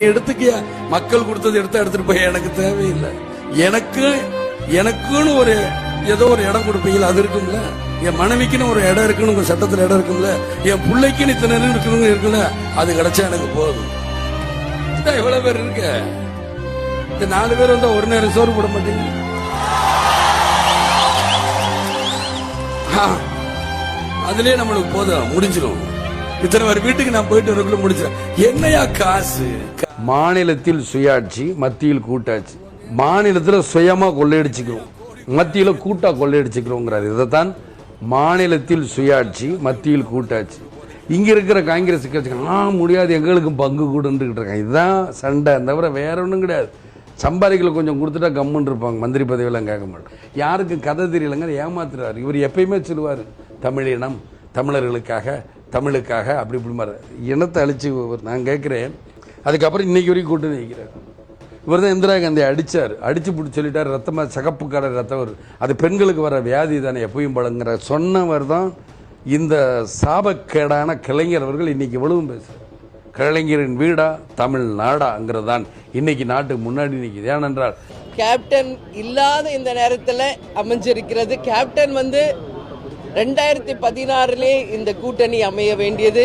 எடுத்துக்கிய மக்கள் கொடுத்தது எடுத்துட்டு போய் எனக்கு தேவையில்லை. எனக்குன்னு ஒரு ஏதோ ஒரு இடம் கொடுப்பீங்களா, அது இருக்கும்ல. என் மனைவிக்குன்னு ஒரு இடம் இருக்குன்னு உங்க சட்டத்துல இடம் இருக்கும்ல. என் பிள்ளைக்குன்னு இத்தனை இருக்கணும் இருக்குல்ல, அது கிடைச்சா எனக்கு போதும். எவ்வளவு பேர் இருக்க, இந்த 4 பேர் வந்தா ஒரு நேரம் சோறு போட மாட்டீங்க. அதுலயே நம்மளுக்கு போதும், முடிஞ்சிடும். இத்தனை பேர் வீட்டுக்கு நான் போயிட்டு வரக்குள்ள முடிச்சிடும். என்னையா காசு? மாநிலத்தில் சுயாட்சி, மத்தியில் கூட்டாட்சி. மாநிலத்தில் சுயமா கொள்ளையடிச்சுக்கிறோம், மத்தியில கூட்டா கொள்ளையடிச்சுக்கிறோங்கிறார். இதைத்தான் மாநிலத்தில் சுயாட்சி, மத்தியில் கூட்டாட்சி. இங்க இருக்கிற காங்கிரஸ் கட்சி முடியாது, எங்களுக்கு பங்கு கூடுன்னு இருக்காங்க. இதுதான் சண்டை, தவிர வேற ஒன்றும் கிடையாது. சம்பாதிக்கல கொஞ்சம் கொடுத்துட்டா கம்முன்னு இருப்பாங்க, மந்திரி பதவியெல்லாம் கேட்க மாட்டோம். யாருக்கும் கதை தெரியலங்க, ஏமாத்துறாரு. இவர் எப்பயுமே சொல்லுவார், தமிழினம், தமிழுக்காக அப்படி இப்படி மாதிரி இனத்தை அழிச்சு. நான் கேட்கிறேன், அதுக்கப்புறம் இன்னைக்கு வரைக்கும் கூட்டணி வைக்கிறார். இவர் தான் இந்திரா காந்தி அடிச்சார், அடிச்சு பிடிச்சி சொல்லிட்டார், ரத்தமா சகப்பு கடை ரத்தம் அது பெண்களுக்கு வர வியாதி தானே எப்பயும் பழங்குற சொன்னவர் தான் இந்த சாபக்கேடான கலைஞர் அவர்கள். இன்னைக்கு இவ்வளவும் பேசுறார், கலைஞரின் வீடா தமிழ்நாடாங்கிறது தான் இன்னைக்கு நாட்டுக்கு முன்னாடி நிற்குது. ஏனென்றால் கேப்டன் இல்லாத இந்த நேரத்தில் அமைஞ்சிருக்கிறது. கேப்டன் 2016 இந்த கூட்டணி அமைய வேண்டியது.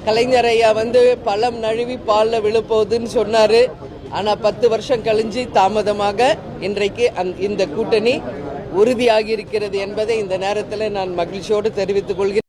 கலைஞர் ஐயா பழம் நழுவி பாலில் விழுப்போகுதுன்னு சொன்னாரு. ஆனா 10 வருஷம் கழிஞ்சு தாமதமாக இன்றைக்கு இந்த கூட்டணி உறுதியாகி இருக்கிறது என்பதை இந்த நேரத்தில் நான் மகிழ்ச்சியோடு தெரிவித்துக் கொள்கிறேன்.